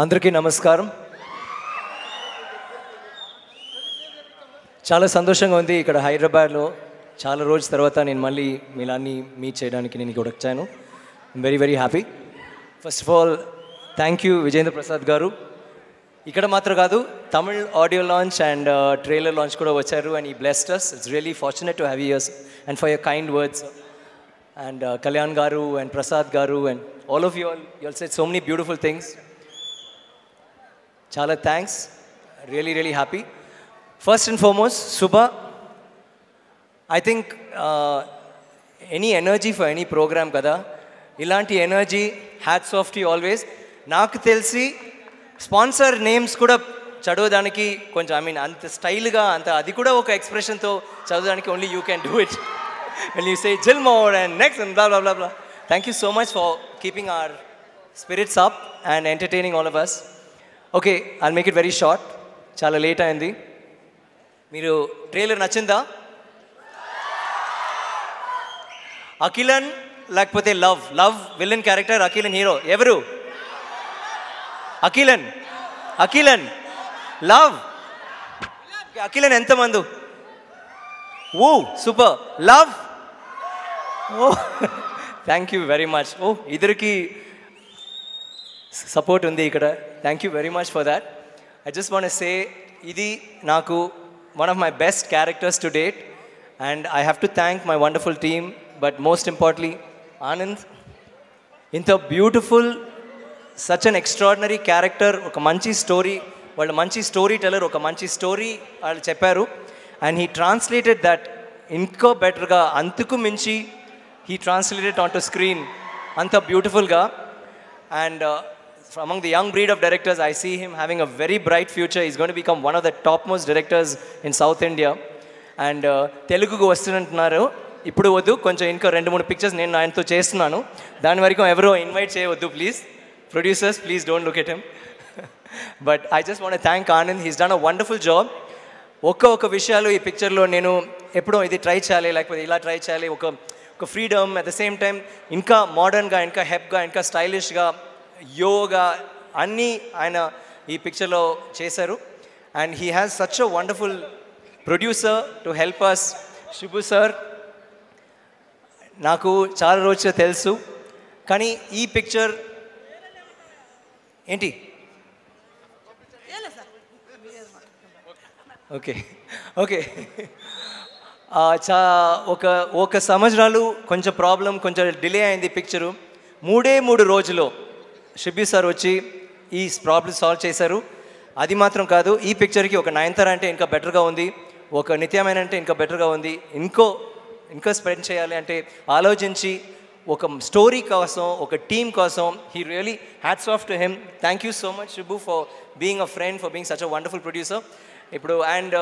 అందరికీ నమస్కారం. చాలా సంతోషంగా ఉంది ఇక్కడ హైదరాబాద్లో చాలా రోజుల తర్వాత నేను మళ్ళీ మీలాన్ని మీట్ చేయడానికి నేను ఇక్కడ వచ్చాను. I'm very very happy. First of all thank you Vijendra Prasad గారు. ఇక్కడ మాత్రం కాదు, Tamil audio launch and trailer launch కూడా వచ్చారు అండ్ ఈ blessed us. It's really fortunate to have us and for your kind words. And Kalyan గారు అండ్ ప్రసాద్ గారు and all of you all said so many beautiful things. చాలా thanks. Really really happy. First and foremost Shubha, I think any energy for any programme కదా, ఇలాంటి energy hats off to you always. నాకు తెలిసి sponsor names కూడా చదవడానికి కొంచెం అంత స్టైల్గా అంత అది కూడా ఒక ఎక్స్ప్రెషన్తో చదవడానికి only you can do it. when you say Gilmore and next and blah blah blah blah. Thank you so much for keeping our spirits up and entertaining all of us. Okay, I'll make it very short. చాలా late అయింది. మీరు trailer నచ్చిందా? అఖిలన్ లేకపోతే love villain character, Akhilan hero ఎవరు? Akhilan love. Akhilan ఎంతమంది? Oh super. Love. Oh thank you very much. Oh ఇద్దరికి support ఉంది ఇక్కడ. Thank you very much for that. I just want to say ఇది నాకు one of my best characters to date and I have to thank my wonderful team, but most importantly Anand. Into beautiful, such an extraordinary character, oka manchi story, vallu manchi storyteller, oka manchi story allu chepparu and he translated that inko better ga, antuku minchi he translated onto screen anta beautiful ga. And among the young breed of directors, I see him having a very bright future. He's going to become one of the topmost directors in South India. And Teluguku vastunnantunaru. Ippudu voddu, koncham inko 2-3 pictures nenu ayanto chestunnanu. Dani varaiku evaro invite cheyavoddu please. Producers, please don't look at him. But I just want to thank Anand. He's done a wonderful job. Oka vishayalu ee picture lo nenu eppudo idi try cheyali lekapothe ila try cheyali, oka freedom at the same time inka modern ga, inka hep ga, inka stylish ga, yoga అన్నీ ఆయన ఈ పిక్చర్లో చేశారు. And he has such a wonderful producer to help us. Shubhu sir నాకు చాలా రోజుగా తెలుసు, కానీ ఈ పిక్చర్ ఏంటి ఓకే ఒక సంవత్సరాలు కొంచెం ప్రాబ్లం, కొంచెం డిలే అయింది పిక్చరు. 3 రోజుల్లో షిబ్బీ సార్ వచ్చి ఈ ప్రాబ్లమ్ సాల్వ్ చేశారు. అది మాత్రం కాదు, ఈ పిక్చర్కి ఒక నయనతార అంటే ఇంకా బెటర్గా ఉంది, ఒక నిత్యమైన అంటే ఇంకా బెటర్గా ఉంది, ఇంకో స్ప్రెడ్ చేయాలి అంటే ఆలోచించి ఒక స్టోరీ కోసం, ఒక టీమ్ కోసం he really hats off to him. Thank you so much Shubhu for being a friend, for being such a wonderful producer. ఇప్పుడు అండ్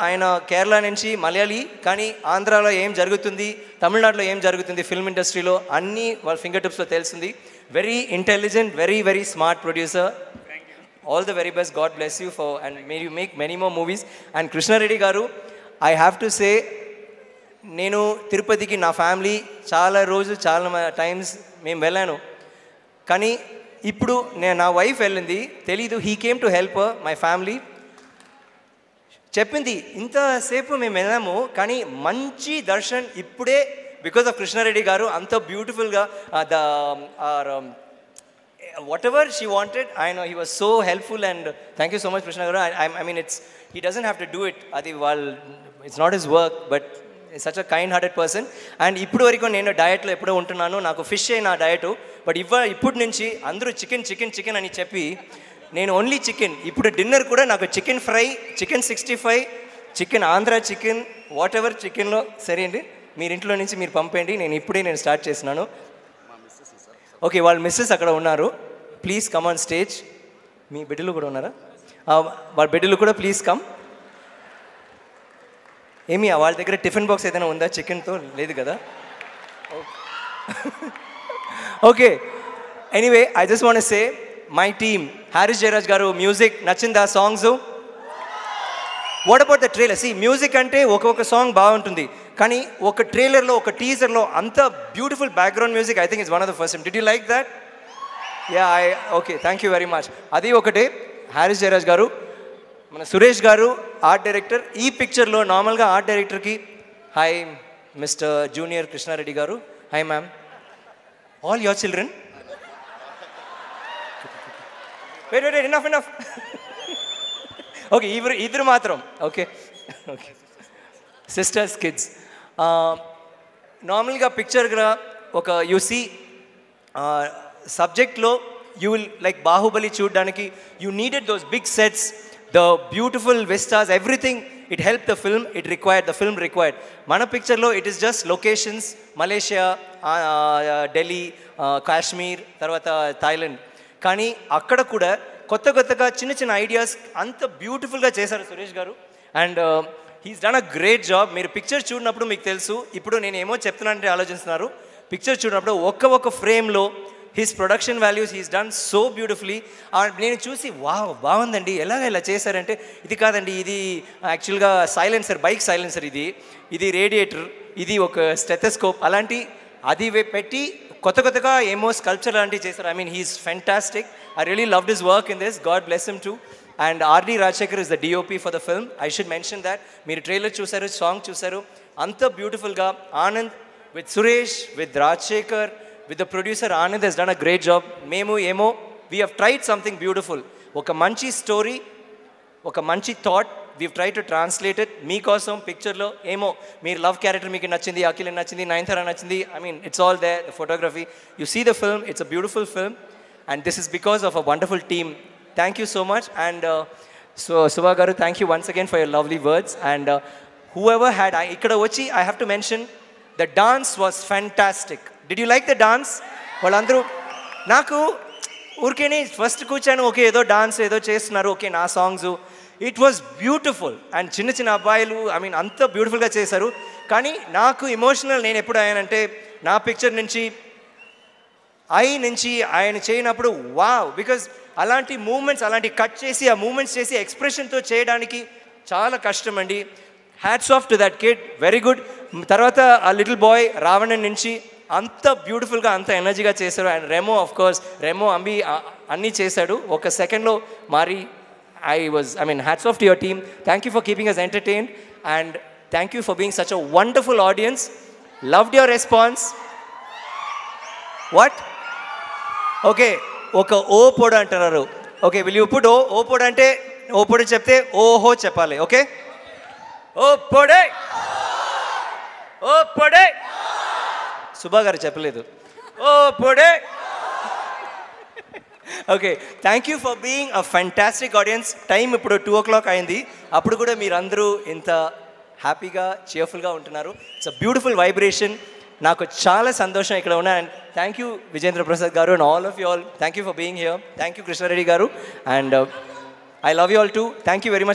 ఆయన కేరళ నుంచి మలయాళీ, కానీ ఆంధ్రాలో ఏం జరుగుతుంది, తమిళనాడులో ఏం జరుగుతుంది ఫిల్మ్ ఇండస్ట్రీలో అన్నీ వాళ్ళ ఫింగర్ టిప్స్లో తెలిసింది. Very intelligent, very very smart producer. All the very best. God bless you for and may you make many more movies. And Krishna Reddy garu, I have to say, నేను తిరుపతికి నా ఫ్యామిలీ చాలా టైమ్స్ మేము వెళ్ళాను, కానీ ఇప్పుడు నా వైఫ్ వెళ్ళింది తెలీదు. He came to help my family. చెప్పింది ఇంతసేపు మేము వెళ్ళాము కానీ మంచి దర్శన్ ఇప్పుడే బికాస్ ఆఫ్ కృష్ణారెడ్డి గారు. అంత బ్యూటిఫుల్గా whatever she wanted, he was so helpful. And thank you so much Krishna గారు. I mean he doesn't have to do it, అది it's not his work, but such a kind hearted person. And ఇప్పుడు వరకు నేను డయట్లో ఎప్పుడో ఉంటున్నాను, నాకు fish నా diet. But ఇప్పటి నుంచి అందరూ చికెన్ అని చెప్పి నేను ఓన్లీ చికెన్. ఇప్పుడు డిన్నర్ కూడా నాకు chicken fry, chicken 65, chicken Andhra chicken, what ever చికెన్లో సరే అండి. మీరు ఇంట్లో నుంచి మీరు పంపేయండి, నేను స్టార్ట్ చేసినాను. ఓకే, వాళ్ళ మిస్సెస్ అక్కడ ఉన్నారు, ప్లీజ్ కమ్ ఆన్ స్టేజ్. మీ బిడ్డలు కూడా ఉన్నారా? వాళ్ళ బిడ్డలు కూడా ప్లీజ్ కమ్. ఏమి వాళ్ళ దగ్గర టిఫిన్ బాక్స్ ఏదైనా ఉందా చికెన్తో? లేదు కదా. Okay, anyway I just want to say my team, Harris Jayaraj garu music నచ్చిందా? Songs what about the trailer? సి మ్యూజిక్ అంటే ఒక్కొక్క సాంగ్ బాగుంటుంది, కానీ ఒక ట్రైలర్లో ఒక టీజర్లో అంత beautiful background music I think it's one of the first time. Did you like that? Yeah, okay, thank you very much. అది ఒకటే. హారిస్ జయరాజ్ గారు, మన సురేష్ గారు ఆర్ట్ డైరెక్టర్. ఈ పిక్చర్లో నార్మల్గా ఆర్ట్ డైరెక్టర్కి hi mister junior Krishna Reddy garu, hi ma'am, all your children, wait wait enough enough, okay ఇద్దరు మాత్రం, ఓకే ఓకే, సిస్టర్స్ కిడ్స్. నార్మల్గా పిక్చర్గా ఒక యు సీ సబ్జెక్ట్లో యూ విల్ లైక్ బాహుబలి చూడడానికి you needed those big sets, the beautiful vistas, everything. It help the film, the film required. మన పిక్చర్లో it is just locations, Malaysia, Delhi, Kashmir, తర్వాత థాయిలాండ్. కానీ అక్కడ కూడా కొత్తగా చిన్న చిన్న ఐడియాస్ అంత బ్యూటిఫుల్గా చేశారు సురేష్ గారు. And he's done a great job. మీరు పిక్చర్ చూడనప్పుడు మీకు తెలుసు. ఇప్పుడు నేను ఏమో చెప్తున్నానంటే ఆలోచిస్తున్నారు. పిక్చర్ చూడనప్పుడు ఒక్క ఫ్రేమ్లో his production values he's done so beautifully. నేను చూసి వావ్ బాగుందండి, ఇలా చేశారంటే, ఇది కాదండి, ఇది యాక్చువల్గా సైలెన్సర్, బైక్ సైలెన్సర్, ఇది రేడియేటర్, ఇది ఒక స్టెథోస్కోప్, అలాంటి అది పెట్టి కొత్తగా ఏమో స్కల్ప్చర్ లాంటివి చేశారు. I mean he's fantastic. I really loved his work in this. God bless him to. And RD Rajasekhar is the DOP for the film. I should mention that. మీరు ట్రైలర్ చూశారు, సాంగ్ చూశారు, అంత బ్యూటిఫుల్గా. Anand with Suresh, with Rajasekhar, with the producer Anand has done a great job. We have tried something beautiful. Oka manchi story, oka manchi thought, we've tried to translate it. Me kosam picture lo emo meer love character meeku nachindi, Akhil nachindi, Nayanthara nachindi. I mean, it's all there, the photography. You see the film, it's a beautiful film, and this is because of a wonderful team. Thank you so much. And so Subha garu, thank you once again for your lovely words. And whoever had ikkada vachi, I have to mention the dance was fantastic. Did you like the dance? వాళ్ళందరూ నాకు ఊరికేనే first కూర్చాను, okay ఏదో dance ఏదో చేస్తున్నారు, okay నా songs, it was beautiful. And చిన్న అబ్బాయిలు I mean అంత బ్యూటిఫుల్గా చేశారు. కానీ నాకు ఎమోషనల్ నేను ఎప్పుడు అయ్యానంటే, నా పిక్చర్ నుంచి ఆయన చేయనప్పుడు వావ్, బికాజ్ అలాంటి మూమెంట్స్, అలాంటి కట్ చేసి ఆ మూమెంట్స్ చేసి ఎక్స్ప్రెషన్తో చేయడానికి చాలా కష్టం అండి. Hats off to that kid, very good. తర్వాత ఆ లిటిల్ బాయ్ రావణన్ నుంచి అంత బ్యూటిఫుల్గా అంత ఎనర్జీగా చేశారు. And Remo, of course Remo Ambi అన్నీ చేశాడు. ఒక సెకండ్లో మారి I mean, hats off to your team. Thank you for keeping us entertained. And thank you for being such a wonderful audience. Loved your response. What? Okay. ఒక ఓ పొడ అంటున్నారు. ఓకే, విల్ యూ పుట్ ఓ పొడ అంటే ఓ పొడి చెప్తే ఓహో చెప్పాలి. Okay, ఓ పొడే, ఓ పొడే. సుభా గారు చెప్పలేదు ఓ పొడే. Okay, thank you for being a fantastic audience. Time ఇప్పుడు 2 o'clock అయింది. అప్పుడు కూడా మీరందరూ ఇంత హ్యాపీగా cheerfulగా ఉంటున్నారు. It's a beautiful vibration. నాకు చాలా సంతోషం ఇక్కడ ఉన్నా. And thank you Vijendra Prasad గారు and all of you all. Thank you for being here. Thank you Krishna Reddy గారు. And I love you all too. Thank you very much.